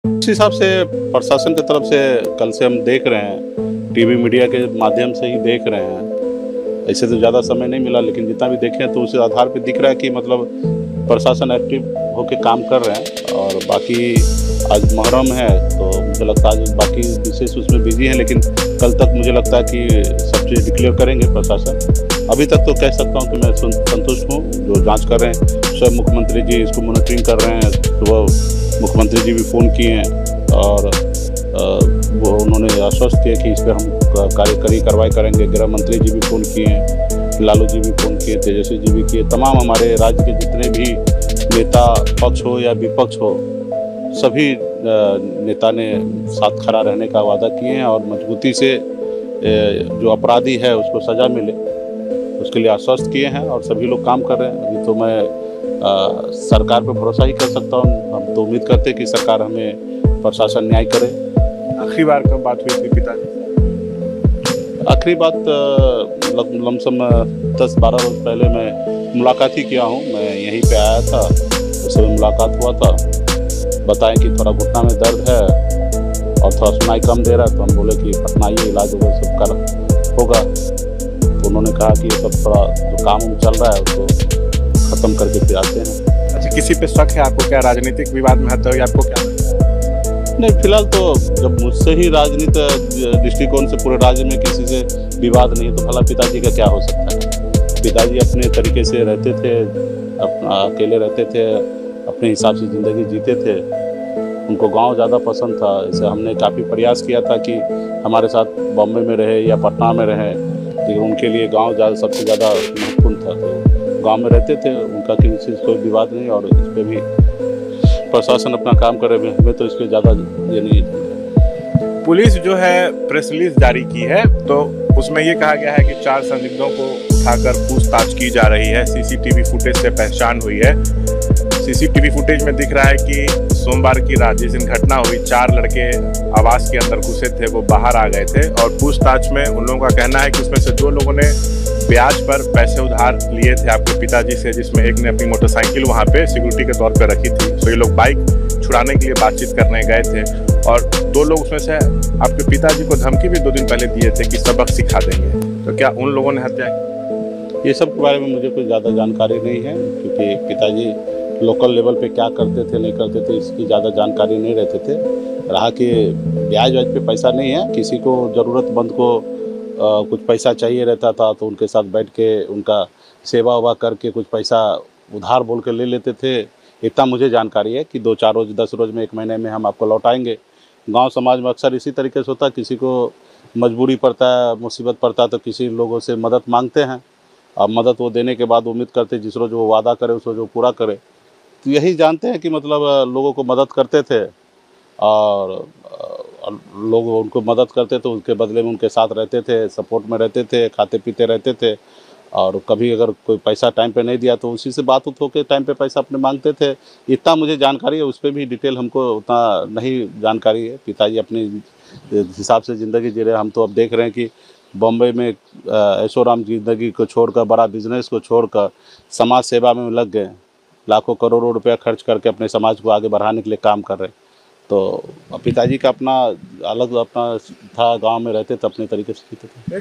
इस हिसाब से प्रशासन की तरफ से कल से हम देख रहे हैं, टीवी मीडिया के माध्यम से ही देख रहे हैं। ऐसे तो ज़्यादा समय नहीं मिला, लेकिन जितना भी देखे तो उस आधार पे दिख रहा है कि मतलब प्रशासन एक्टिव होकर काम कर रहे हैं। और बाकी आज मुहर्रम है तो मुझे लगता है आज बाकी विशेष उसमें बिजी हैं, लेकिन कल तक मुझे लगता है कि सब चीज़ डिक्लेयर करेंगे प्रशासन। अभी तक तो कह सकता हूँ कि मैं संतुष्ट हूँ। जो जांच कर रहे हैं स्वयं मुख्यमंत्री जी इसको मॉनिटरिंग कर रहे हैं। सुबह मुख्यमंत्री जी भी फ़ोन किए हैं और वो उन्होंने आश्वस्त किया कि इस पर हम कड़ी कार्रवाई करेंगे। गृह मंत्री जी भी फ़ोन किए हैं, लालू जी भी फ़ोन किए, तेजस्वी जी भी किए। तमाम हमारे राज्य के जितने भी नेता पक्ष हो या विपक्ष हो, सभी नेता ने साथ खड़ा रहने का वादा किए हैं और मजबूती से जो अपराधी है उसको सज़ा मिले उसके लिए आश्वस्त किए हैं और सभी लोग काम कर रहे हैं। अभी तो मैं सरकार पर भरोसा ही कर सकता हूँ। हम तो उम्मीद करते हैं कि सरकार हमें प्रशासन न्याय करे। आखिरी बार कब बात हुई थी पिताजी से? आखिरी बात लमसम 10-12 रोज पहले मैं मुलाकात ही किया हूँ। मैं यहीं पे आया था, उस समय मुलाकात हुआ था। बताएं कि थोड़ा घुटना में दर्द है और थोड़ा सुनाई कम दे रहा है, तो हम बोले कि पटना ही इलाज वगैरह सब कर होगा। तो उन्होंने कहा कि ये सब थोड़ा जो काम चल रहा है उसको ख़त्म करके फिर आते हैं। अच्छा, किसी पे शक है आपको? क्या राजनीतिक विवाद में हत्या हुई आपको क्या लगता है? नहीं, फिलहाल तो जब मुझसे ही राजनीतिक दृष्टिकोण से पूरे राज्य में किसी से विवाद नहीं है तो भला पिताजी का क्या हो सकता है। पिताजी अपने तरीके से रहते थे, अपना अकेले रहते थे, अपने हिसाब से ज़िंदगी जीते थे। उनको गांव ज़्यादा पसंद था। इसे हमने काफ़ी प्रयास किया था कि हमारे साथ बॉम्बे में रहे या पटना में रहे, लेकिन उनके लिए गांव सबसे ज़्यादा महत्वपूर्ण था। तो गांव में रहते थे, उनका किसी से कोई विवाद नहीं और इस पर भी प्रशासन अपना काम करे। हमें तो इस पर ज़्यादा ये नहीं है। पुलिस जो है प्रेस रिलीज जारी की है तो उसमें ये कहा गया है कि 4 संदिग्धों को उठाकर पूछताछ की जा रही है। सीसीटीवी फुटेज से पहचान हुई है। सीसीटीवी फुटेज में दिख रहा है कि सोमवार की रात जिस दिन घटना हुई 4 लड़के आवास के अंदर घुसे थे, वो बाहर आ गए थे और पूछताछ में उन लोगों का कहना है कि उसमें से 2 लोगों ने ब्याज पर पैसे उधार लिए थे आपके पिताजी से, जिसमें एक ने अपनी मोटरसाइकिल वहाँ पे सिक्योरिटी के तौर पे रखी थी। तो ये लोग बाइक छुड़ाने के लिए बातचीत करने गए थे और 2 लोग उसमें से आपके पिताजी को धमकी भी 2 दिन पहले दिए थे कि सबक सिखा देंगे। तो क्या उन लोगों ने हत्या की? ये सब के बारे में मुझे कोई ज़्यादा जानकारी नहीं है, क्योंकि पिताजी लोकल लेवल पे क्या करते थे नहीं करते थे इसकी ज़्यादा जानकारी नहीं रहते थे। रहा कि ब्याज पे पैसा नहीं है, किसी को ज़रूरतमंद को कुछ पैसा चाहिए रहता था तो उनके साथ बैठ के उनका सेवा उवा करके कुछ पैसा उधार बोल के ले लेते थे। इतना मुझे जानकारी है कि 2-4 रोज़ 10 रोज़ में 1 महीने में हम आपको लौटाएंगे। गांव समाज में अक्सर इसी तरीके से होता है, किसी को मजबूरी पड़ता है, मुसीबत पड़ता है तो किसी लोगों से मदद मांगते हैं और मदद वो देने के बाद उम्मीद करते जिस रोज़ वो वादा करे उस रोज़ वो पूरा करे। तो यही जानते हैं कि मतलब लोगों को मदद करते थे और लोग उनको मदद करते तो उसके बदले में उनके साथ रहते थे, सपोर्ट में रहते थे, खाते पीते रहते थे। और कभी अगर कोई पैसा टाइम पे नहीं दिया तो उसी से बात हो के टाइम पे पैसा अपने मांगते थे। इतना मुझे जानकारी है, उस पर भी डिटेल हमको उतना नहीं जानकारी है। पिताजी अपने हिसाब से ज़िंदगी जी रहे। हम तो अब देख रहे हैं कि बॉम्बे में ऐशोआराम ज़िंदगी को छोड़कर, बड़ा बिजनेस को छोड़कर समाज सेवा में लग गए। लाखों करोड़ों रुपया खर्च करके अपने समाज को आगे बढ़ाने के लिए काम कर रहे हैं। तो पिताजी का अपना अलग अपना था, गांव में रहते थे, अपने तरीके से जीते थे।